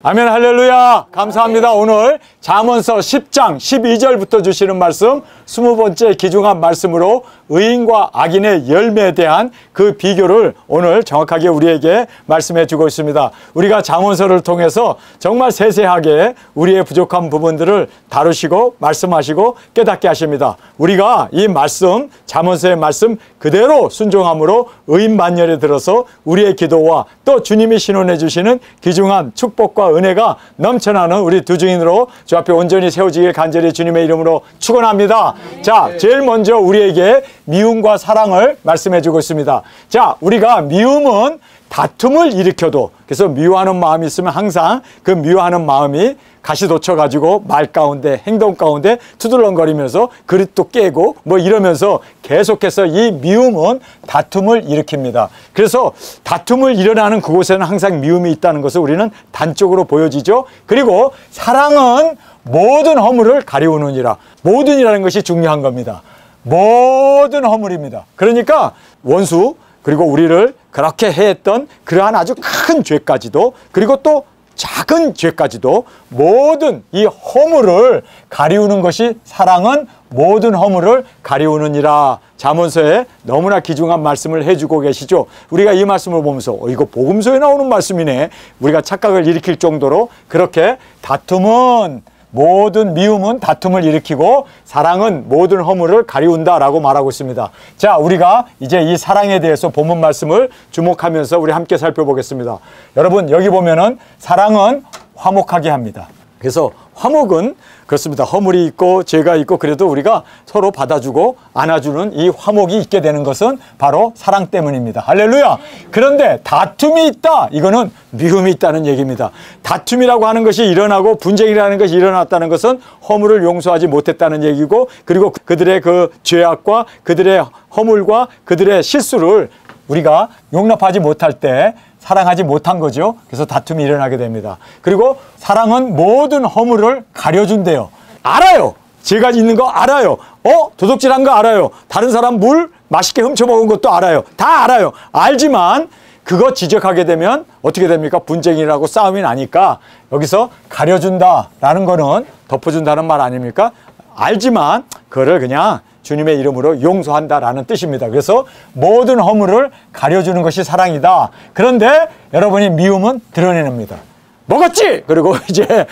아멘. 할렐루야. 감사합니다. 오늘 잠언서 10장 12절부터 주시는 말씀 20번째 귀중한 말씀으로 의인과 악인의 열매에 대한 그 비교를 오늘 정확하게 우리에게 말씀해 주고 있습니다. 우리가 잠언서를 통해서 정말 세세하게 우리의 부족한 부분들을 다루시고 말씀하시고 깨닫게 하십니다. 우리가 이 말씀, 잠언서의 말씀 그대로 순종함으로 의인 만열에 들어서 우리의 기도와 또 주님이 신원해 주시는 귀중한 축복과 은혜가 넘쳐나는 우리 두 증인으로 주 앞에 온전히 세워지길 간절히 주님의 이름으로 축원합니다. 자, 제일 먼저 우리에게 미움과 사랑을 말씀해 주고 있습니다. 자, 우리가 미움은 다툼을 일으켜도, 그래서 미워하는 마음이 있으면 항상 그 미워하는 마음이 가시돋쳐 가지고 말 가운데 행동 가운데 투덜렁거리면서 그릇도 깨고 뭐 이러면서 계속해서 이 미움은 다툼을 일으킵니다. 그래서 다툼을 일어나는 그곳에는 항상 미움이 있다는 것을 우리는 단적으로 보여지죠. 그리고 사랑은 모든 허물을 가리우느니라. 모든이라는 것이 중요한 겁니다. 모든 허물입니다. 그러니까 원수, 그리고 우리를 그렇게 해했던 그러한 아주 큰 죄까지도, 그리고 또 작은 죄까지도 모든 이 허물을 가리우는 것이 사랑은 모든 허물을 가리우느니라. 잠언서에 너무나 귀중한 말씀을 해주고 계시죠. 우리가 이 말씀을 보면서 이거 복음서에 나오는 말씀이네, 우리가 착각을 일으킬 정도로 그렇게 다툼은, 모든 미움은 다툼을 일으키고 사랑은 모든 허물을 가리운다라고 말하고 있습니다. 자, 우리가 이제 이 사랑에 대해서 본문 말씀을 주목하면서 우리 함께 살펴보겠습니다. 여러분, 여기 보면은 사랑은 화목하게 합니다. 그래서 화목은 그렇습니다. 허물이 있고 죄가 있고 그래도 우리가 서로 받아주고 안아주는 이 화목이 있게 되는 것은 바로 사랑 때문입니다. 할렐루야. 그런데 다툼이 있다, 이거는 미움이 있다는 얘기입니다. 다툼이라고 하는 것이 일어나고 분쟁이라는 것이 일어났다는 것은 허물을 용서하지 못했다는 얘기고, 그리고 그들의 그 죄악과 그들의 허물과 그들의 실수를 우리가 용납하지 못할 때 사랑하지 못한 거죠. 그래서 다툼이 일어나게 됩니다. 그리고 사랑은 모든 허물을 가려준대요. 알아요. 죄가 있는 거 알아요. 도둑질한 거 알아요. 다른 사람 물 맛있게 훔쳐먹은 것도 알아요. 다 알아요. 알지만 그거 지적하게 되면 어떻게 됩니까? 분쟁이라고 싸움이 나니까 여기서 가려준다라는 거는 덮어준다는 말 아닙니까? 알지만 그거를 그냥 주님의 이름으로 용서한다라는 뜻입니다. 그래서 모든 허물을 가려주는 것이 사랑이다. 그런데 여러분이 미움은 드러내냅니다. 먹었지? 그리고 이제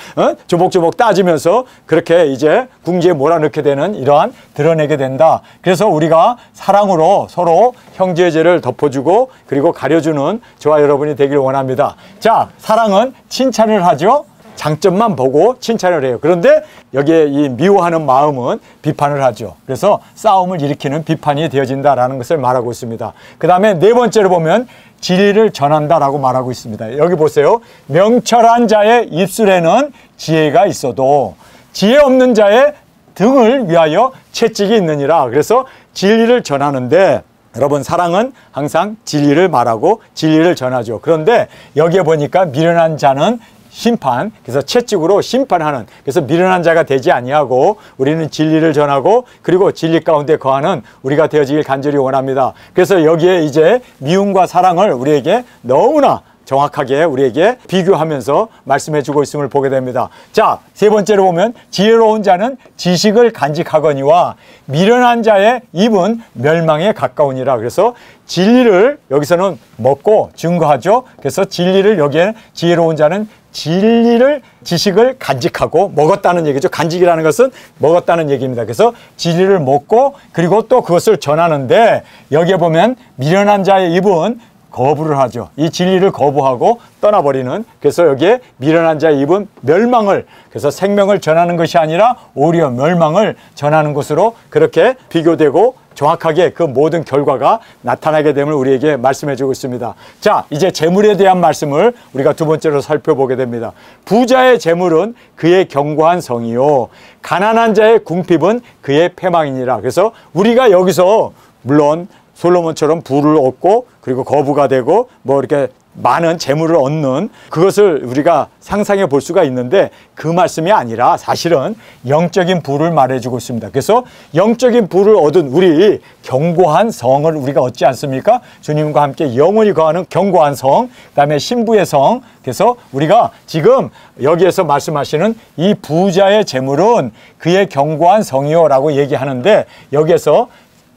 조목조목 따지면서 그렇게 이제 궁지에 몰아넣게 되는 이러한 드러내게 된다. 그래서 우리가 사랑으로 서로 형제의 죄를 덮어주고 그리고 가려주는 저와 여러분이 되길 원합니다. 자, 사랑은 칭찬을 하죠. 장점만 보고 칭찬을 해요. 그런데 여기에 이 미워하는 마음은 비판을 하죠. 그래서 싸움을 일으키는 비판이 되어진다라는 것을 말하고 있습니다. 그 다음에 네 번째로 보면 진리를 전한다라고 말하고 있습니다. 여기 보세요. 명철한 자의 입술에는 지혜가 있어도 지혜 없는 자의 등을 위하여 채찍이 있느니라. 그래서 진리를 전하는데, 여러분, 사랑은 항상 진리를 말하고 진리를 전하죠. 그런데 여기에 보니까 미련한 자는 심판, 그래서 채찍으로 심판하는, 그래서 미련한 자가 되지 아니하고 우리는 진리를 전하고 그리고 진리 가운데 거하는 우리가 되어지길 간절히 원합니다. 그래서 여기에 이제 미움과 사랑을 우리에게 너무나 정확하게 우리에게 비교하면서 말씀해 주고 있음을 보게 됩니다. 자, 세 번째로 보면 지혜로운 자는 지식을 간직하거니와 미련한 자의 입은 멸망에 가까우니라. 그래서 진리를 여기서는 먹고 증거하죠. 그래서 진리를, 여기에 지혜로운 자는 진리를, 지식을 간직하고 먹었다는 얘기죠. 간직이라는 것은 먹었다는 얘기입니다. 그래서 진리를 먹고 그리고 또 그것을 전하는데, 여기에 보면 미련한 자의 입은 거부를 하죠. 이 진리를 거부하고 떠나버리는, 그래서 여기에 미련한 자의 입은 멸망을, 그래서 생명을 전하는 것이 아니라 오히려 멸망을 전하는 것으로 그렇게 비교되고 정확하게 그 모든 결과가 나타나게 됨을 우리에게 말씀해 주고 있습니다. 자, 이제 재물에 대한 말씀을 우리가 두 번째로 살펴보게 됩니다. 부자의 재물은 그의 견고한 성이요 가난한 자의 궁핍은 그의 패망이니라. 그래서 우리가 여기서 물론 솔로몬처럼 부를 얻고 그리고 거부가 되고 뭐 이렇게 많은 재물을 얻는 그것을 우리가 상상해 볼 수가 있는데 그 말씀이 아니라 사실은 영적인 부를 말해주고 있습니다. 그래서 영적인 부를 얻은 우리 견고한 성을 우리가 얻지 않습니까? 주님과 함께 영원히 거하는 견고한 성, 그다음에 신부의 성. 그래서 우리가 지금 여기에서 말씀하시는 이 부자의 재물은 그의 견고한 성이요라고 얘기하는데 여기에서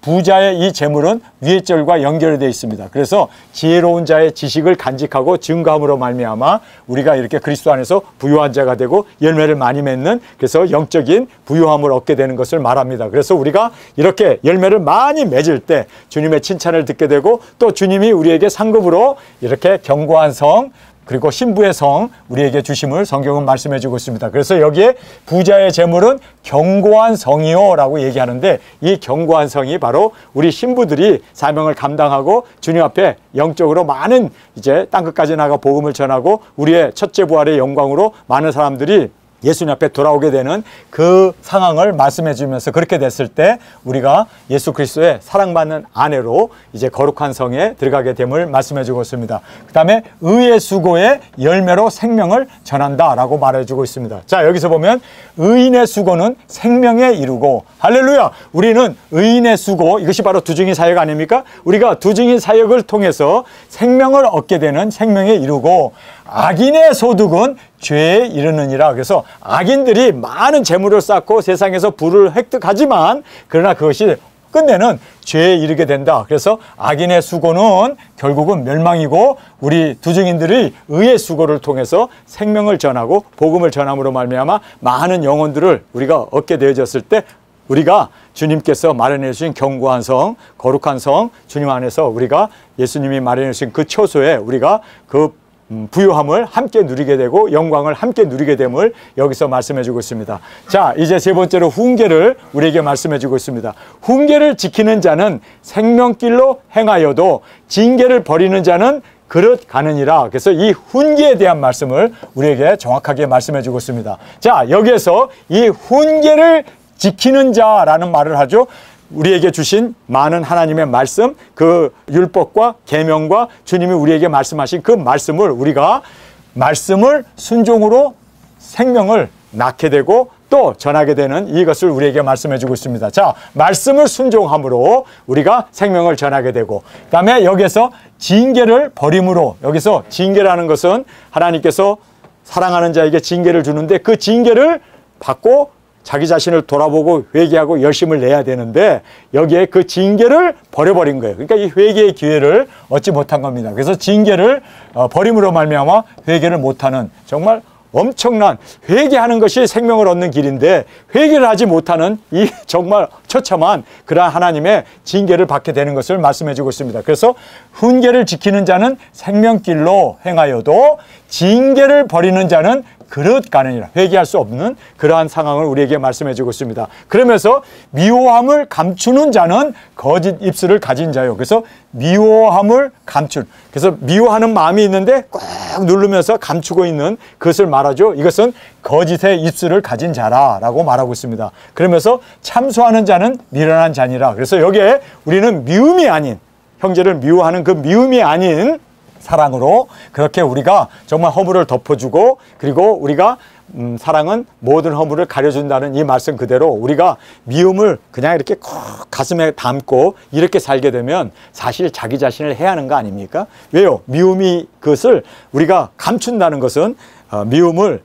부자의 이 재물은 위의 절과 연결이 되어 있습니다. 그래서 지혜로운 자의 지식을 간직하고 증거함으로 말미암아 우리가 이렇게 그리스도 안에서 부유한 자가 되고 열매를 많이 맺는 그래서 영적인 부유함을 얻게 되는 것을 말합니다. 그래서 우리가 이렇게 열매를 많이 맺을 때 주님의 칭찬을 듣게 되고 또 주님이 우리에게 상급으로 이렇게 견고한 성 그리고 신부의 성 우리에게 주심을 성경은 말씀해 주고 있습니다. 그래서 여기에 부자의 재물은 견고한 성이요 라고 얘기하는데 이 견고한 성이 바로 우리 신부들이 사명을 감당하고 주님 앞에 영적으로 많은 이제 땅끝까지 나가 복음을 전하고 우리의 첫째 부활의 영광으로 많은 사람들이 예수님 앞에 돌아오게 되는 그 상황을 말씀해 주면서 그렇게 됐을 때 우리가 예수 그리스도의 사랑받는 아내로 이제 거룩한 성에 들어가게 됨을 말씀해 주고 있습니다. 그 다음에 의의 수고의 열매로 생명을 전한다라고 말해 주고 있습니다. 자, 여기서 보면 의인의 수고는 생명에 이르고 할렐루야! 우리는 의인의 수고 이것이 바로 두증인 사역 아닙니까? 우리가 두증인 사역을 통해서 생명을 얻게 되는 생명에 이르고 악인의 소득은 죄에 이르느니라. 그래서 악인들이 많은 재물을 쌓고 세상에서 부를 획득하지만 그러나 그것이 끝내는 죄에 이르게 된다. 그래서 악인의 수고는 결국은 멸망이고 우리 두증인들이 의의 수고를 통해서 생명을 전하고 복음을 전함으로 말미암아 많은 영혼들을 우리가 얻게 되어졌을 때 우리가 주님께서 마련해 주신 견고한 성, 거룩한 성, 주님 안에서 우리가 예수님이 마련해 주신 그 처소에 우리가 그 부유함을 함께 누리게 되고 영광을 함께 누리게 됨을 여기서 말씀해 주고 있습니다. 자, 이제 세 번째로 훈계를 우리에게 말씀해 주고 있습니다. 훈계를 지키는 자는 생명길로 행하여도 징계를 버리는 자는 그릇 가느니라. 그래서 이 훈계에 대한 말씀을 우리에게 정확하게 말씀해 주고 있습니다. 자, 여기에서 이 훈계를 지키는 자라는 말을 하죠. 우리에게 주신 많은 하나님의 말씀, 그 율법과 계명과 주님이 우리에게 말씀하신 그 말씀을 우리가 말씀을 순종으로 생명을 낳게 되고 또 전하게 되는 이것을 우리에게 말씀해 주고 있습니다. 자, 말씀을 순종함으로 우리가 생명을 전하게 되고 그 다음에 여기에서 징계를 버림으로 여기서 징계라는 것은 하나님께서 사랑하는 자에게 징계를 주는데 그 징계를 받고 자기 자신을 돌아보고 회개하고 열심을 내야 되는데 여기에 그 징계를 버려버린 거예요. 그러니까 이 회개의 기회를 얻지 못한 겁니다. 그래서 징계를 버림으로 말미암아 회개를 못하는 정말 엄청난 회개하는 것이 생명을 얻는 길인데 회개를 하지 못하는 이 정말 처참한 그러한 하나님의 징계를 받게 되는 것을 말씀해 주고 있습니다. 그래서 훈계를 지키는 자는 생명길로 행하여도 징계를 버리는 자는 그릇 가느니라. 회개할 수 없는 그러한 상황을 우리에게 말씀해 주고 있습니다. 그러면서 미워함을 감추는 자는 거짓 입술을 가진 자요. 그래서 미워함을 감춘. 그래서 미워하는 마음이 있는데 꼭 누르면서 감추고 있는 그것을 말하죠. 이것은 거짓의 입술을 가진 자라라고 말하고 있습니다. 그러면서 참소하는 자는 미련한 자니라. 그래서 여기에 우리는 미움이 아닌 형제를 미워하는 그 미움이 아닌 사랑으로 그렇게 우리가 정말 허물을 덮어주고 그리고 우리가 사랑은 모든 허물을 가려준다는 이 말씀 그대로 우리가 미움을 그냥 이렇게 콕 가슴에 담고 이렇게 살게 되면 사실 자기 자신을 해하는 거 아닙니까? 왜요? 미움이 그것을 우리가 감춘다는 것은 미움을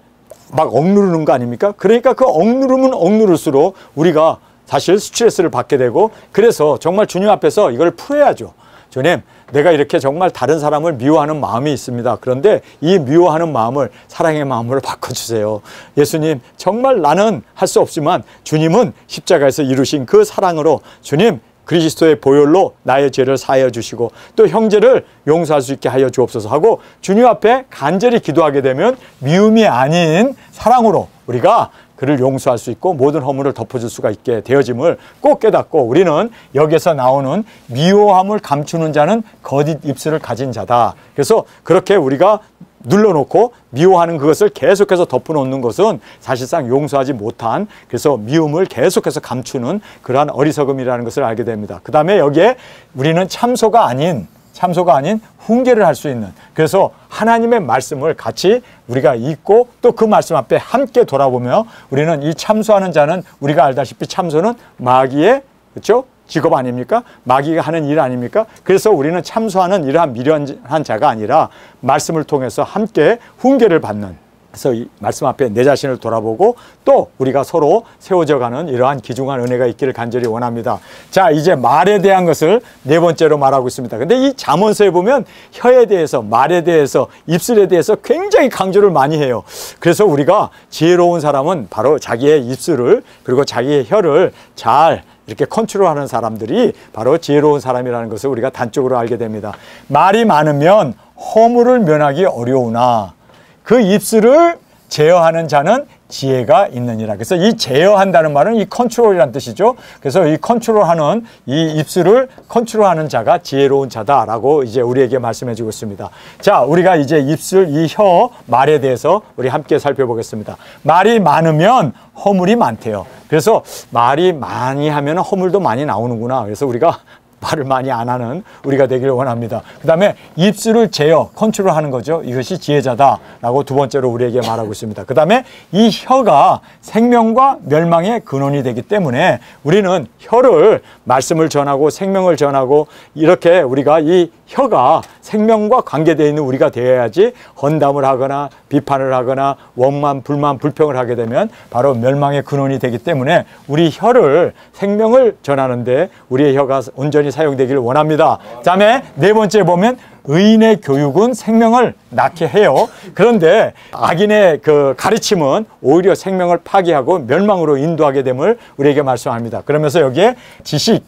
막 억누르는 거 아닙니까? 그러니까 그 억누르면 억누를수록 우리가 사실 스트레스를 받게 되고 그래서 정말 주님 앞에서 이걸 풀어야죠. 주님, 내가 이렇게 정말 다른 사람을 미워하는 마음이 있습니다. 그런데 이 미워하는 마음을 사랑의 마음으로 바꿔주세요. 예수님, 정말 나는 할 수 없지만 주님은 십자가에서 이루신 그 사랑으로 주님, 그리스도의 보혈로 나의 죄를 사하여 주시고 또 형제를 용서할 수 있게 하여 주옵소서 하고 주님 앞에 간절히 기도하게 되면 미움이 아닌 사랑으로 우리가 그를 용서할 수 있고 모든 허물을 덮어줄 수가 있게 되어짐을 꼭 깨닫고 우리는 여기서 나오는 미워함을 감추는 자는 거짓 입술을 가진 자다. 그래서 그렇게 우리가 눌러놓고 미워하는 그것을 계속해서 덮어놓는 것은 사실상 용서하지 못한 그래서 미움을 계속해서 감추는 그러한 어리석음이라는 것을 알게 됩니다. 그 다음에 여기에 우리는 참소가 아닌 참소가 아닌 훈계를 할 수 있는, 그래서 하나님의 말씀을 같이 우리가 읽고 또 그 말씀 앞에 함께 돌아보며 우리는 이 참소하는 자는 우리가 알다시피 참소는 마귀의 그렇죠? 직업 아닙니까? 마귀가 하는 일 아닙니까? 그래서 우리는 참소하는 이러한 미련한 자가 아니라 말씀을 통해서 함께 훈계를 받는, 그래서 이 말씀 앞에 내 자신을 돌아보고 또 우리가 서로 세워져가는 이러한 귀중한 은혜가 있기를 간절히 원합니다. 자, 이제 말에 대한 것을 네 번째로 말하고 있습니다. 근데 이 잠언서에 보면 혀에 대해서, 말에 대해서, 입술에 대해서 굉장히 강조를 많이 해요. 그래서 우리가 지혜로운 사람은 바로 자기의 입술을 그리고 자기의 혀를 잘 이렇게 컨트롤하는 사람들이 바로 지혜로운 사람이라는 것을 우리가 단적으로 알게 됩니다. 말이 많으면 허물을 면하기 어려우나 그 입술을 제어하는 자는 지혜가 있느니라. 그래서 이 제어한다는 말은 이 컨트롤이라는 뜻이죠. 그래서 이 컨트롤하는, 이 입술을 컨트롤하는 자가 지혜로운 자다라고 이제 우리에게 말씀해 주고 있습니다. 자, 우리가 이제 입술, 이 혀, 말에 대해서 우리 함께 살펴보겠습니다. 말이 많으면 허물이 많대요. 그래서 말이 많이 하면 허물도 많이 나오는구나. 그래서 우리가 말을 많이 안 하는 우리가 되기를 원합니다. 그 다음에 입술을 제어, 컨트롤하는 거죠. 이것이 지혜자다라고 두 번째로 우리에게 말하고 있습니다. 그 다음에 이 혀가 생명과 멸망의 근원이 되기 때문에 우리는 혀를 말씀을 전하고 생명을 전하고 이렇게 우리가 이 혀가 생명과 관계되어 있는 우리가 되어야지 헌담을 하거나 비판을 하거나 원만, 불만, 불평을 하게 되면 바로 멸망의 근원이 되기 때문에 우리 혀를 생명을 전하는데 우리의 혀가 온전히 사용되기를 원합니다. 다음에 네 번째 보면 의인의 교육은 생명을 낳게 해요. 그런데 악인의 그 가르침은 오히려 생명을 파괴하고 멸망으로 인도하게 됨을 우리에게 말씀합니다. 그러면서 여기에 지식,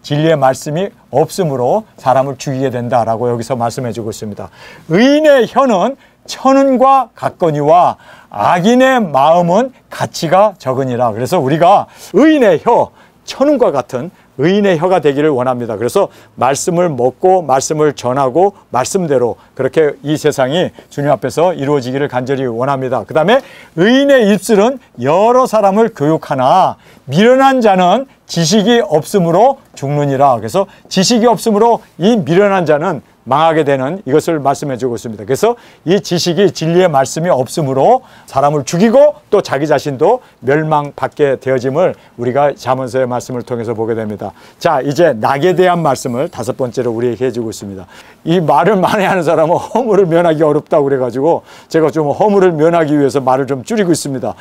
진리의 말씀이 없으므로 사람을 죽이게 된다라고 여기서 말씀해 주고 있습니다. 의인의 혀는 천은과 같거니와 악인의 마음은 가치가 적으니라. 그래서 우리가 의인의 혀, 천은과 같은 의인의 혀가 되기를 원합니다. 그래서 말씀을 먹고 말씀을 전하고 말씀대로 그렇게 이 세상이 주님 앞에서 이루어지기를 간절히 원합니다. 그 다음에 의인의 입술은 여러 사람을 교육하나 미련한 자는 지식이 없으므로 죽느니라. 그래서 지식이 없으므로 이 미련한 자는 망하게 되는 이것을 말씀해 주고 있습니다. 그래서 이 지식이 진리의 말씀이 없으므로 사람을 죽이고 또 자기 자신도 멸망받게 되어짐을 우리가 잠언서의 말씀을 통해서 보게 됩니다. 자, 이제 낙에 대한 말씀을 다섯 번째로 우리에게 해주고 있습니다. 이 말을 많이 하는 사람은 허물을 면하기 어렵다고 그래가지고 제가 좀 허물을 면하기 위해서 말을 좀 줄이고 있습니다.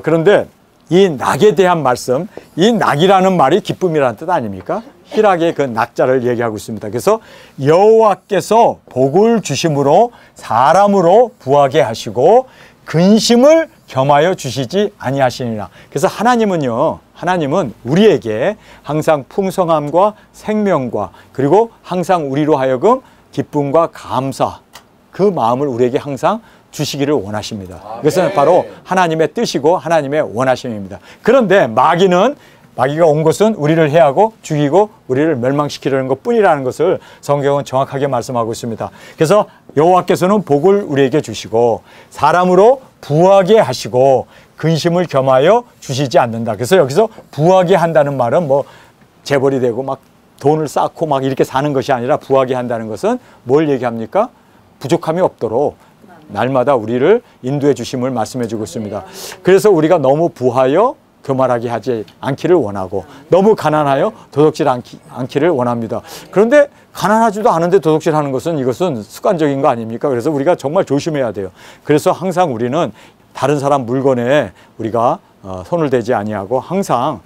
그런데 이 낙에 대한 말씀, 이 낙이라는 말이 기쁨이라는 뜻 아닙니까? 희락의 그 낙자를 얘기하고 있습니다. 그래서 여호와께서 복을 주심으로 사람으로 부하게 하시고 근심을 겸하여 주시지 아니하시니라. 그래서 하나님은 우리에게 항상 풍성함과 생명과 그리고 항상 우리로 하여금 기쁨과 감사, 그 마음을 우리에게 항상 주시기를 원하십니다. 그것은 바로 하나님의 뜻이고 하나님의 원하심입니다. 그런데 마귀가 온 것은 우리를 해하고 죽이고 우리를 멸망시키려는 것뿐이라는 것을 성경은 정확하게 말씀하고 있습니다. 그래서 여호와께서는 복을 우리에게 주시고 사람으로 부하게 하시고 근심을 겸하여 주시지 않는다. 그래서 여기서 부하게 한다는 말은 뭐 재벌이 되고 막 돈을 쌓고 막 이렇게 사는 것이 아니라 부하게 한다는 것은 뭘 얘기합니까? 부족함이 없도록 날마다 우리를 인도해 주심을 말씀해 주고 있습니다. 그래서 우리가 너무 부하여 교만하게 하지 않기를 원하고 너무 가난하여 도둑질 않기를 원합니다. 그런데 가난하지도 않은데 도둑질하는 것은 이것은 습관적인 거 아닙니까? 그래서 우리가 정말 조심해야 돼요. 그래서 항상 우리는 다른 사람 물건에 우리가 손을 대지 아니하고 항상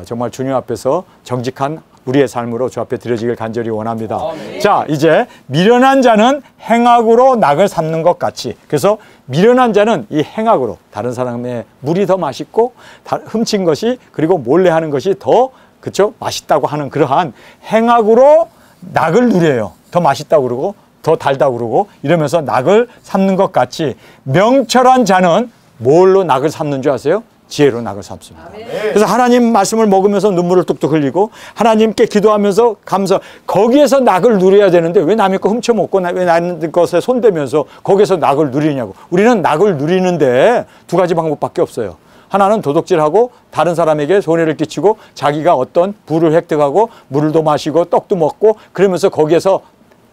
정말 주님 앞에서 정직한 우리의 삶으로 주 앞에 드려지길 간절히 원합니다. 자, 이제 미련한 자는 행악으로 낙을 삼는 것 같이, 그래서 미련한 자는 이 행악으로 다른 사람의 물이 더 맛있고 훔친 것이 그리고 몰래 하는 것이 더 그쵸 맛있다고 하는 그러한 행악으로 낙을 누려요. 더 맛있다고 그러고 더 달다고 그러고 이러면서 낙을 삼는 것 같이 명철한 자는 뭘로 낙을 삼는 줄 아세요? 지혜로 낙을 삼습니다. 그래서 하나님 말씀을 먹으면서 눈물을 뚝뚝 흘리고 하나님께 기도하면서 거기에서 낙을 누려야 되는데 왜 남의 거 훔쳐먹고 왜 남의 것에 손대면서 거기에서 낙을 누리냐고. 우리는 낙을 누리는데 두 가지 방법밖에 없어요. 하나는 도둑질하고 다른 사람에게 손해를 끼치고 자기가 어떤 부를 획득하고 물도 마시고 떡도 먹고 그러면서 거기에서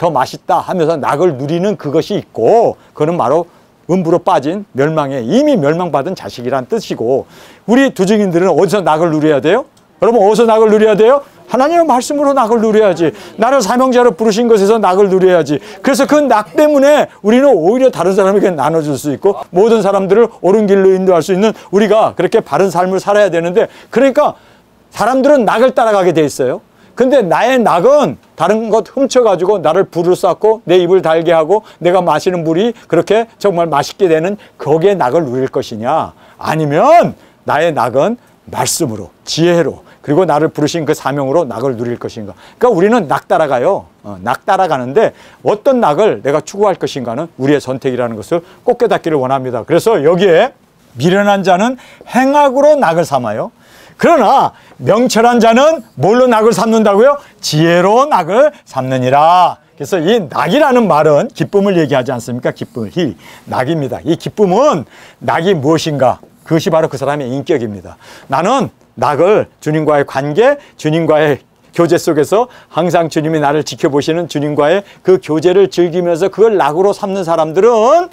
더 맛있다 하면서 낙을 누리는 그것이 있고, 그거는 바로 음부로 빠진 멸망에 이미 멸망받은 자식이란 뜻이고, 우리 두 증인들은 어디서 낙을 누려야 돼요? 여러분, 어디서 낙을 누려야 돼요? 하나님의 말씀으로 낙을 누려야지. 나를 사명자로 부르신 것에서 낙을 누려야지. 그래서 그 낙 때문에 우리는 오히려 다른 사람에게 나눠줄 수 있고, 모든 사람들을 옳은 길로 인도할 수 있는 우리가 그렇게 바른 삶을 살아야 되는데, 그러니까 사람들은 낙을 따라가게 돼 있어요. 근데 나의 낙은 다른 것 훔쳐가지고 나를 불을 쌓고 내 입을 달게 하고 내가 마시는 물이 그렇게 정말 맛있게 되는 거기에 낙을 누릴 것이냐, 아니면 나의 낙은 말씀으로, 지혜로, 그리고 나를 부르신 그 사명으로 낙을 누릴 것인가. 그러니까 우리는 낙 따라가요. 낙 따라가는데 어떤 낙을 내가 추구할 것인가는 우리의 선택이라는 것을 꼭 깨닫기를 원합니다. 그래서 여기에 미련한 자는 행악으로 낙을 삼아요. 그러나 명철한 자는 뭘로 낙을 삼는다고요? 지혜로 낙을 삼느니라. 그래서 이 낙이라는 말은 기쁨을 얘기하지 않습니까? 기쁨, 낙입니다. 이 기쁨은 낙이 무엇인가? 그것이 바로 그 사람의 인격입니다. 나는 낙을 주님과의 관계, 주님과의 교제 속에서 항상 주님이 나를 지켜보시는 주님과의 그 교제를 즐기면서 그걸 낙으로 삼는 사람들은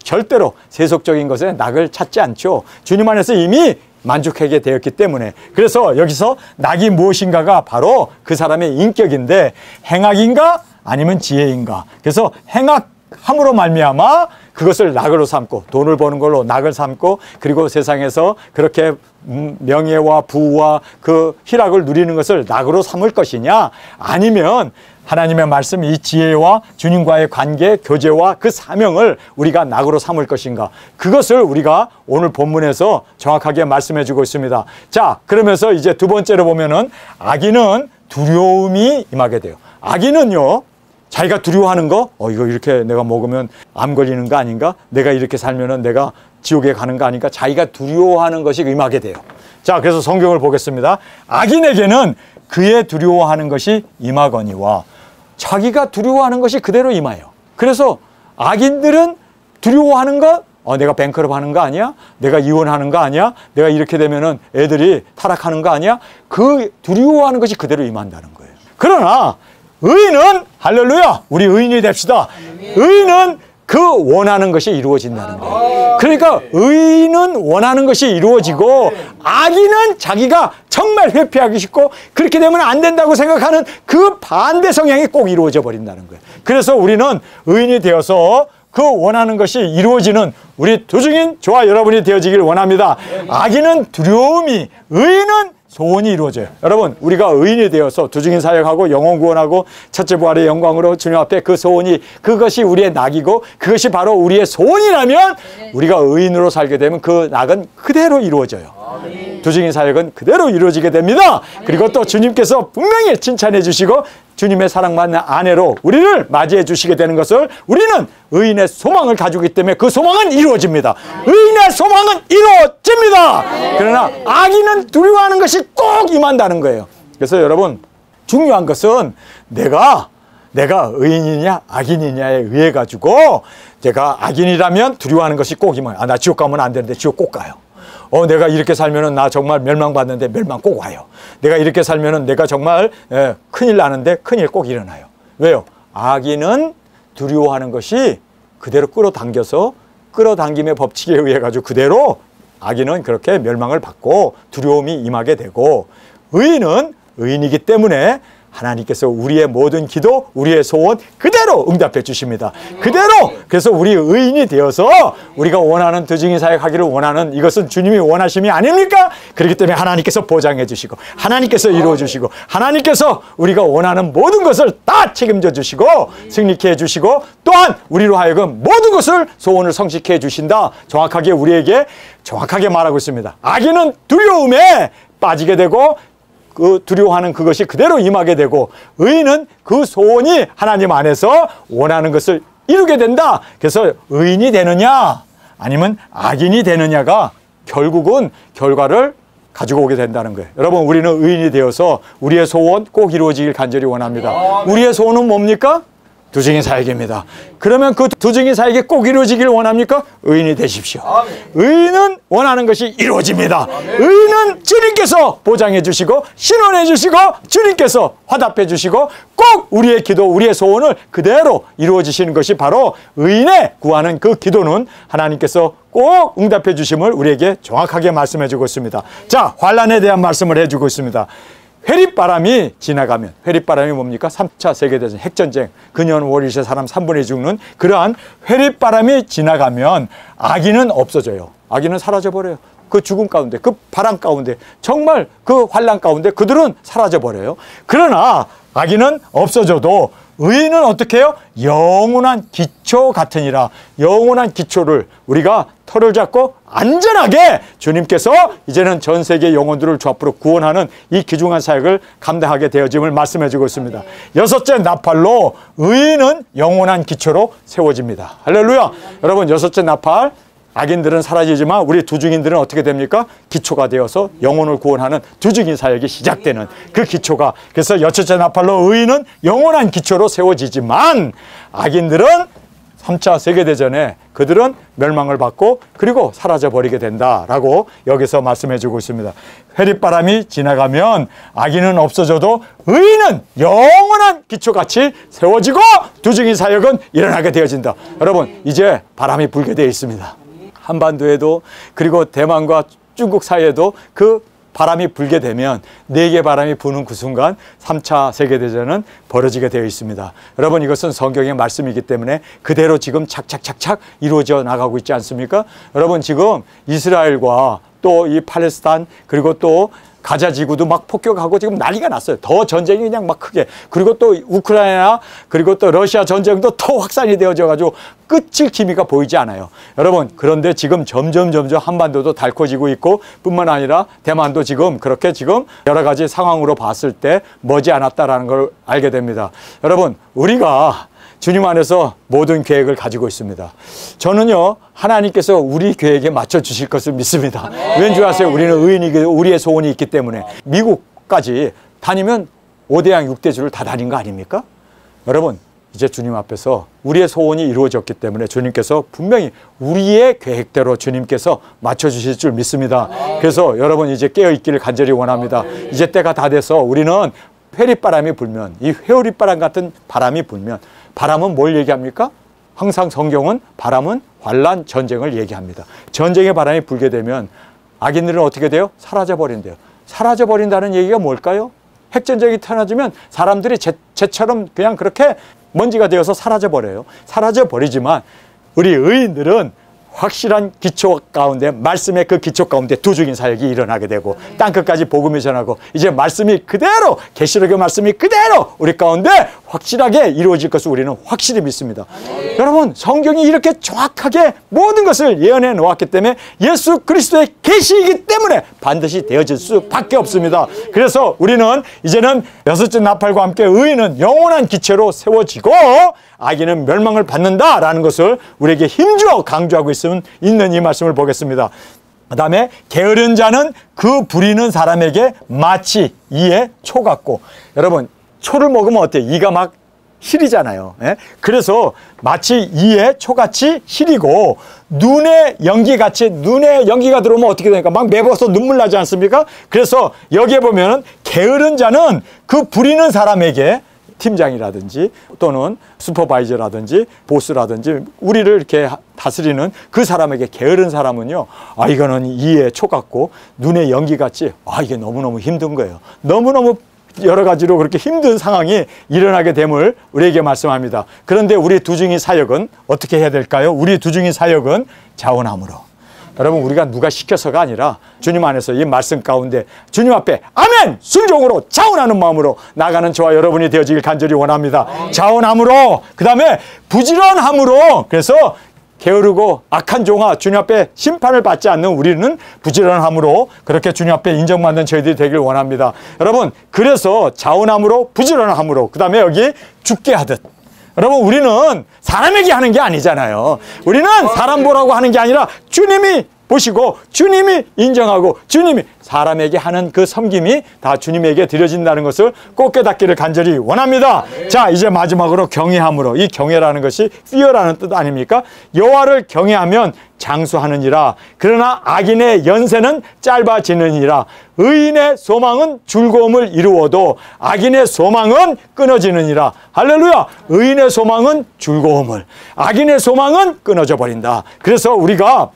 절대로 세속적인 것에 낙을 찾지 않죠. 주님 안에서 이미 만족하게 되었기 때문에. 그래서 여기서 낙이 무엇인가가 바로 그 사람의 인격인데, 행악인가 아니면 지혜인가. 그래서 행악함으로 말미암아 그것을 낙으로 삼고 돈을 버는 걸로 낙을 삼고, 그리고 세상에서 그렇게 명예와 부와 그 희락을 누리는 것을 낙으로 삼을 것이냐, 아니면 하나님의 말씀, 이 지혜와 주님과의 관계, 교제와 그 사명을 우리가 낙으로 삼을 것인가. 그것을 우리가 오늘 본문에서 정확하게 말씀해 주고 있습니다. 자, 그러면서 이제 두 번째로 보면은 악인은 두려움이 임하게 돼요. 악인은요, 자기가 두려워하는 거, 이거 이렇게 내가 먹으면 암 걸리는 거 아닌가? 내가 이렇게 살면은 내가 지옥에 가는 거 아닌가? 자기가 두려워하는 것이 임하게 돼요. 자, 그래서 성경을 보겠습니다. 악인에게는 그의 두려워하는 것이 임하거니와, 자기가 두려워하는 것이 그대로 임해요. 그래서 악인들은 두려워하는 것, 내가 뱅크럽 하는 거 아니야? 내가 이혼하는 거 아니야? 내가 이렇게 되면은 애들이 타락하는 거 아니야? 그 두려워하는 것이 그대로 임한다는 거예요. 그러나 의인은, 할렐루야, 우리 의인이 됩시다. 의인은 그 원하는 것이 이루어진다는 거예요. 그러니까 의인은 원하는 것이 이루어지고, 악인은 자기가 정말 회피하기 쉽고 그렇게 되면 안 된다고 생각하는 그 반대 성향이 꼭 이루어져 버린다는 거예요. 그래서 우리는 의인이 되어서 그 원하는 것이 이루어지는 우리 두 증인 저와 여러분이 되어지길 원합니다. 악인은 두려움이, 의인은 소원이 이루어져요. 여러분, 우리가 의인이 되어서 두 증인 사역하고 영혼 구원하고 첫째 부활의 영광으로 주님 앞에 그 소원이, 그것이 우리의 낙이고 그것이 바로 우리의 소원이라면, 우리가 의인으로 살게 되면 그 낙은 그대로 이루어져요. 두 증인 사역은 그대로 이루어지게 됩니다. 그리고 또 주님께서 분명히 칭찬해 주시고 주님의 사랑받는 아내로 우리를 맞이해 주시게 되는 것을 우리는 의인의 소망을 가지고 있기 때문에 그 소망은 이루어집니다. 의인의 소망은 이루어집니다. 그러나 악인은 두려워하는 것이 꼭 임한다는 거예요. 그래서 여러분, 중요한 것은 내가 의인이냐 악인이냐에 의해 가지고, 제가 악인이라면 두려워하는 것이 꼭 임해요. 나 지옥 가면 안 되는데 지옥 꼭 가요. 내가 이렇게 살면은 나 정말 멸망받는데 멸망 꼭 와요. 내가 이렇게 살면은 내가 정말 큰일 나는데 큰일 꼭 일어나요. 왜요? 악인은 두려워하는 것이 그대로 끌어당겨서, 끌어당김의 법칙에 의해 가지고 그대로 악인은 그렇게 멸망을 받고 두려움이 임하게 되고, 의인은 의인이기 때문에 하나님께서 우리의 모든 기도, 우리의 소원 그대로 응답해 주십니다. 그대로. 그래서 우리 의인이 되어서 우리가 원하는 두 증인 사역하기를 원하는, 이것은 주님이 원하심이 아닙니까? 그렇기 때문에 하나님께서 보장해 주시고, 하나님께서 이루어 주시고, 하나님께서 우리가 원하는 모든 것을 다 책임져 주시고 승리케 해 주시고, 또한 우리로 하여금 모든 것을 소원을 성취케 해 주신다. 정확하게 우리에게 정확하게 말하고 있습니다. 악인은 두려움에 빠지게 되고 그 두려워하는 그것이 그대로 임하게 되고, 의인은 그 소원이 하나님 안에서 원하는 것을 이루게 된다. 그래서 의인이 되느냐 아니면 악인이 되느냐가 결국은 결과를 가지고 오게 된다는 거예요. 여러분, 우리는 의인이 되어서 우리의 소원 꼭 이루어지길 간절히 원합니다. 우리의 소원은 뭡니까? 두증인 사역입니다. 그러면 그 두증인 사역이 꼭 이루어지길 원합니까? 의인이 되십시오. 의인은 원하는 것이 이루어집니다. 의인은 주님께서 보장해 주시고 신원해 주시고 주님께서 화답해 주시고 꼭 우리의 기도, 우리의 소원을 그대로 이루어지시는 것이 바로 의인의 구하는 그 기도는 하나님께서 꼭 응답해 주심을 우리에게 정확하게 말씀해 주고 있습니다. 자, 환난에 대한 말씀을 해주고 있습니다. 회립바람이 지나가면, 회립바람이 뭡니까? 3차 세계대전, 핵전쟁, 근현 월일체 사람 3분의 죽는 그러한 회립바람이 지나가면 악인은 없어져요. 악인은 사라져버려요. 그 죽음 가운데, 그 바람 가운데, 정말 그 환난 가운데 그들은 사라져버려요. 그러나 악인은 없어져도 의인은 어떻게 해요? 영원한 기초 같으니라. 영원한 기초를 우리가 털을 잡고 안전하게 주님께서 이제는 전 세계 영혼들을 주 앞으로 구원하는 이 귀중한 사역을 감당하게 되어짐을 말씀해 주고 있습니다. 여섯째 나팔로 의인은 영원한 기초로 세워집니다. 할렐루야. 여러분, 여섯째 나팔, 악인들은 사라지지만 우리 두증인들은 어떻게 됩니까? 기초가 되어서 영혼을 구원하는 두증인 사역이 시작되는 그 기초가, 그래서 여섯째 나팔로 의인은 영원한 기초로 세워지지만 악인들은 3차 세계대전에 그들은 멸망을 받고 그리고 사라져버리게 된다라고 여기서 말씀해 주고 있습니다. 회립바람이 지나가면 악인은 없어져도 의인은 영원한 기초같이 세워지고 두증인 사역은 일어나게 되어진다. 여러분, 이제 바람이 불게 되어 있습니다. 한반도에도 그리고 대만과 중국 사이에도 그 바람이 불게 되면 4개 바람이 부는 그 순간 3차 세계대전은 벌어지게 되어 있습니다. 여러분, 이것은 성경의 말씀이기 때문에 그대로 지금 착착착착 이루어져 나가고 있지 않습니까? 여러분, 지금 이스라엘과 또 이 팔레스타인 그리고 또 가자 지구도 막 폭격하고 지금 난리가 났어요. 더 전쟁이 그냥 막 크게. 그리고 또 우크라이나 그리고 또 러시아 전쟁도 더 확산이 되어져 가지고 끝일 기미가 보이지 않아요. 여러분, 그런데 지금 점점 한반도도 닳아지고 있고 뿐만 아니라 대만도 지금 그렇게 지금 여러 가지 상황으로 봤을 때 머지않았다라는 걸 알게 됩니다. 여러분, 우리가 주님 안에서 모든 계획을 가지고 있습니다. 저는요, 하나님께서 우리 계획에 맞춰 주실 것을 믿습니다. 왠지 아세요? 우리는 의인이고 우리의 소원이 있기 때문에. 미국까지 다니면 5대양 6대주를 다 다닌 거 아닙니까? 여러분, 이제 주님 앞에서 우리의 소원이 이루어졌기 때문에 주님께서 분명히 우리의 계획대로 주님께서 맞춰 주실 줄 믿습니다. 그래서 여러분, 이제 깨어 있기를 간절히 원합니다. 이제 때가 다 돼서 우리는 회립바람이 불면, 이 회오리바람 같은 바람이 불면, 바람은 뭘 얘기합니까? 항상 성경은 바람은 환난, 전쟁을 얘기합니다. 전쟁의 바람이 불게 되면 악인들은 어떻게 돼요? 사라져버린대요. 사라져버린다는 얘기가 뭘까요? 핵전쟁이 터져지면 사람들이 쟤처럼 그냥 그렇게 먼지가 되어서 사라져버려요. 사라져버리지만 우리 의인들은 확실한 기초 가운데, 말씀의 그 기초 가운데 두증인 사역이 일어나게 되고 땅끝까지 복음이 전하고 이제 말씀이 그대로, 계시록의 말씀이 그대로 우리 가운데 확실하게 이루어질 것을 우리는 확실히 믿습니다. 여러분, 성경이 이렇게 정확하게 모든 것을 예언해 놓았기 때문에 예수 그리스도의 계시이기 때문에 반드시 되어질 수밖에 없습니다. 그래서 우리는 이제는 여섯째 나팔과 함께 의인은 영원한 기초로 세워지고 악인은 멸망을 받는다라는 것을 우리에게 힘주어 강조하고 있는 이 말씀을 보겠습니다. 그 다음에 게으른 자는 그 부리는 사람에게 마치 이에 초 같고, 여러분, 초를 먹으면 어때요? 이가 막 시리잖아요. 예? 그래서 마치 이에 초같이 시리고 눈에 연기가 들어오면 어떻게 되니까 막 매버서 눈물 나지 않습니까? 그래서 여기에 보면 게으른 자는 그 부리는 사람에게, 팀장이라든지 또는 슈퍼바이저라든지 보스라든지 우리를 이렇게 다스리는 그 사람에게 게으른 사람은요, 아, 이거는 이에 초 같고 눈에 연기 같이, 아, 이게 너무너무 힘든 거예요. 너무너무 여러 가지로 그렇게 힘든 상황이 일어나게 됨을 우리에게 말씀합니다. 그런데 우리 두증인 사역은 어떻게 해야 될까요? 우리 두증인 사역은 자원함으로. 여러분, 우리가 누가 시켜서가 아니라 주님 안에서 이 말씀 가운데 주님 앞에 아멘! 순종으로 자원하는 마음으로 나가는 저와 여러분이 되어지길 간절히 원합니다. 자원함으로, 그 다음에 부지런함으로. 그래서 게으르고 악한 종아, 주님 앞에 심판을 받지 않는 우리는 부지런함으로 그렇게 주님 앞에 인정받는 저희들이 되길 원합니다. 여러분, 그래서 자원함으로, 부지런함으로, 그 다음에 여기 죽게 하듯. 여러분, 우리는 사람에게 하는 게 아니잖아요. 우리는 사람 보라고 하는 게 아니라 주님이 보시고 주님이 인정하고 주님이 사람에게 하는 그 섬김이 다 주님에게 드려진다는 것을 꼭 깨닫기를 간절히 원합니다. 자, 이제 마지막으로 경외함으로, 이 경외라는 것이 fear라는 뜻 아닙니까? 여호와를 경외하면 장수하느니라. 그러나 악인의 연세는 짧아지느니라. 의인의 소망은 즐거움을 이루어도 악인의 소망은 끊어지느니라. 할렐루야. 의인의 소망은 즐거움을, 악인의 소망은 끊어져 버린다. 그래서 우리가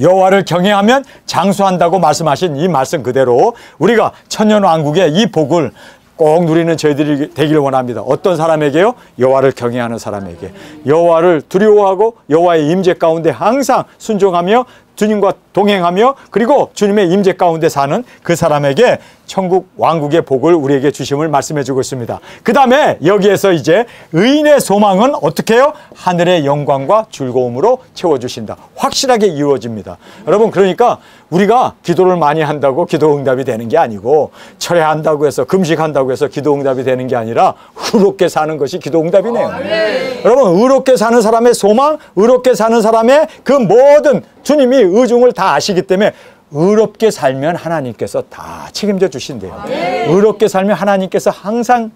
여호와를 경외하면 장수한다고 말씀하신 이 말씀 그대로 우리가 천년왕국의 이 복을 꼭 누리는 저희들이 되기를 원합니다. 어떤 사람에게요? 여호와를 경외하는 사람에게. 여호와를 두려워하고 여호와의 임재 가운데 항상 순종하며 주님과 동행하며 그리고 주님의 임재 가운데 사는 그 사람에게 천국 왕국의 복을 우리에게 주심을 말씀해 주고 있습니다. 그 다음에 여기에서 이제 의인의 소망은 어떻게 해요? 하늘의 영광과 즐거움으로 채워주신다. 확실하게 이루어집니다. 여러분, 그러니까 우리가 기도를 많이 한다고 기도 응답이 되는 게 아니고, 철회한다고 해서 금식한다고 해서 기도 응답이 되는 게 아니라 의롭게 사는 것이 기도 응답이네요. 여러분, 의롭게 사는 사람의 소망, 의롭게 사는 사람의 그 모든 주님이 의중을 다 아시기 때문에 의롭게 살면 하나님께서 다 책임져 주신대요. 의롭게 살면 하나님께서 항상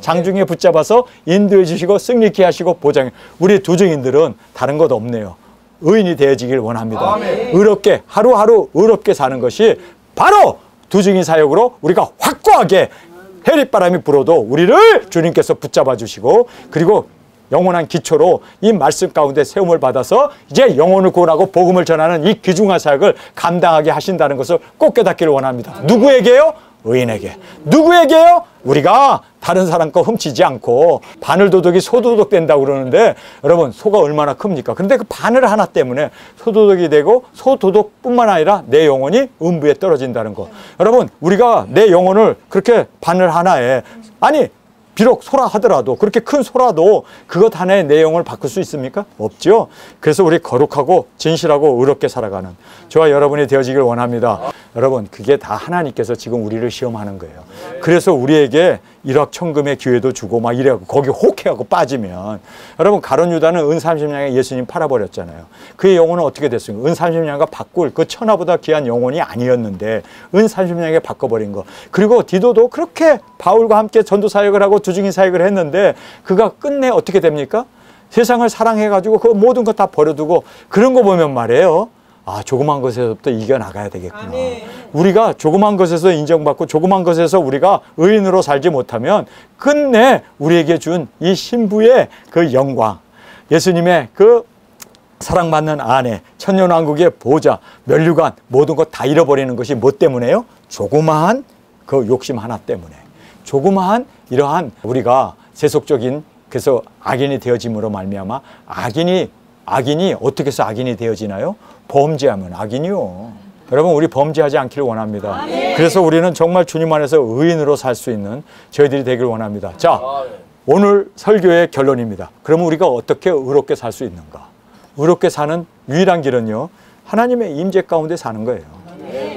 장중에 붙잡아서 인도해 주시고 승리케 하시고 보장해. 우리 두증인들은 다른 것 없네요. 의인이 되어지길 원합니다. 의롭게 하루하루 의롭게 사는 것이 바로 두증인 사역으로 우리가 확고하게 해릿바람이 불어도 우리를 주님께서 붙잡아 주시고 그리고 영원한 기초로 이 말씀 가운데 세움을 받아서 이제 영혼을 구원하고 복음을 전하는 이 귀중한 사역을 감당하게 하신다는 것을 꼭 깨닫기를 원합니다. 누구에게요? 의인에게. 누구에게요? 우리가 다른 사람 거 훔치지 않고 바늘도둑이 소도둑 된다고 그러는데 여러분, 소가 얼마나 큽니까? 그런데 그 바늘 하나 때문에 소도둑이 되고 소도둑뿐만 아니라 내 영혼이 음부에 떨어진다는 거. 여러분, 우리가 내 영혼을 그렇게 바늘 하나에, 아니 비록 소라 하더라도, 그렇게 큰 소라도 그것 하나에 내 영혼을 바꿀 수 있습니까? 없죠. 그래서 우리 거룩하고 진실하고 의롭게 살아가는 저와 여러분이 되어지길 원합니다. 여러분, 그게 다 하나님께서 지금 우리를 시험하는 거예요. 그래서 우리에게 일확천금의 기회도 주고 막 이래갖고 거기 혹해하고 빠지면, 여러분, 가룟 유다는 은 30냥에 예수님 팔아버렸잖아요. 그의 영혼은 어떻게 됐습니까? 은 30냥과 바꿀 그 천하보다 귀한 영혼이 아니었는데 은 30냥에 바꿔버린 거. 그리고 디도도 그렇게 바울과 함께 전도 사역을 하고 두중인 사역을 했는데 그가 끝내 어떻게 됩니까? 세상을 사랑해가지고 그 모든 것 다 버려두고, 그런 거 보면 말이에요, 아, 조그만 것에서부터 이겨나가야 되겠구나. 우리가 조그만 것에서 인정받고 조그만 것에서 우리가 의인으로 살지 못하면 끝내 우리에게 준 이 신부의 그 영광, 예수님의 그 사랑받는 아내, 천년왕국의 보좌, 면류관, 모든 것 다 잃어버리는 것이 뭐 때문에요? 조그마한 그 욕심 하나 때문에. 조그마한 이러한 우리가 세속적인, 그래서 악인이 되어짐으로 말미암아 악인이 어떻게 해서 악인이 되어지나요? 범죄하면 악인이요. 여러분, 우리 범죄하지 않기를 원합니다. 그래서 우리는 정말 주님 안에서 의인으로 살 수 있는 저희들이 되기를 원합니다. 자, 오늘 설교의 결론입니다. 그러면 우리가 어떻게 의롭게 살 수 있는가? 의롭게 사는 유일한 길은요, 하나님의 임재 가운데 사는 거예요.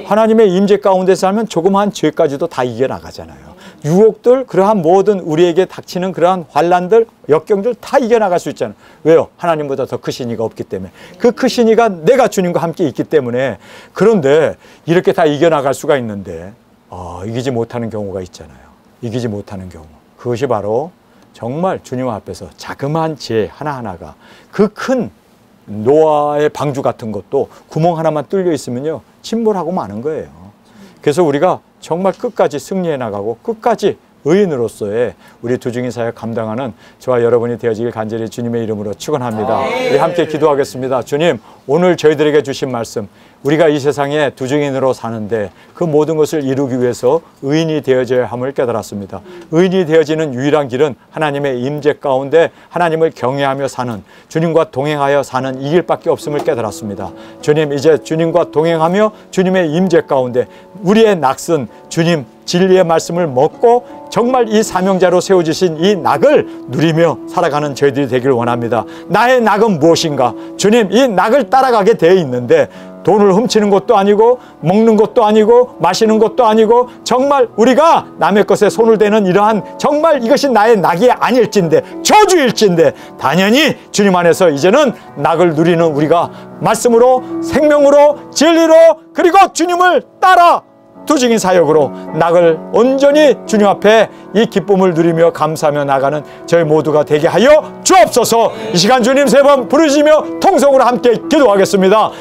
하나님의 임재 가운데 살면 조그마한 죄까지도 다 이겨나가잖아요. 유혹들, 그러한 모든 우리에게 닥치는 그러한 환난들, 역경들 다 이겨나갈 수 있잖아요. 왜요? 하나님보다 더 크신 이가 없기 때문에. 그 크신 이가 내가 주님과 함께 있기 때문에. 그런데 이렇게 다 이겨나갈 수가 있는데 이기지 못하는 경우가 있잖아요. 이기지 못하는 경우. 그것이 바로 정말 주님 앞에서 자그마한 죄 하나하나가, 그 큰 노아의 방주 같은 것도 구멍 하나만 뚫려 있으면요, 침몰하고 마는 거예요. 그래서 우리가 정말 끝까지 승리해 나가고 끝까지 의인으로서의 우리 두중인 사역 감당하는 저와 여러분이 되어지길 간절히 주님의 이름으로 축원합니다. 우리 함께 기도하겠습니다. 주님, 오늘 저희들에게 주신 말씀, 우리가 이 세상에 두중인으로 사는데 그 모든 것을 이루기 위해서 의인이 되어져야 함을 깨달았습니다. 의인이 되어지는 유일한 길은 하나님의 임재 가운데 하나님을 경외하며 사는, 주님과 동행하여 사는 이 길밖에 없음을 깨달았습니다. 주님, 이제 주님과 동행하며 주님의 임재 가운데 우리의 낙선, 주님 진리의 말씀을 먹고 정말 이 사명자로 세워주신 이 낙을 누리며 살아가는 저희들이 되기를 원합니다. 나의 낙은 무엇인가? 주님, 이 낙을 따라가게 되어 있는데 돈을 훔치는 것도 아니고 먹는 것도 아니고 마시는 것도 아니고 정말 우리가 남의 것에 손을 대는 이러한 정말 이것이 나의 낙이 아닐진데 저주일진데 당연히 주님 안에서 이제는 낙을 누리는 우리가 말씀으로 생명으로 진리로 그리고 주님을 따라 투증인 사역으로 낙을 온전히 주님 앞에 이 기쁨을 누리며 감사하며 나가는 저희 모두가 되게 하여 주옵소서. 이 시간 주님 세 번 부르시며 통성으로 함께 기도하겠습니다.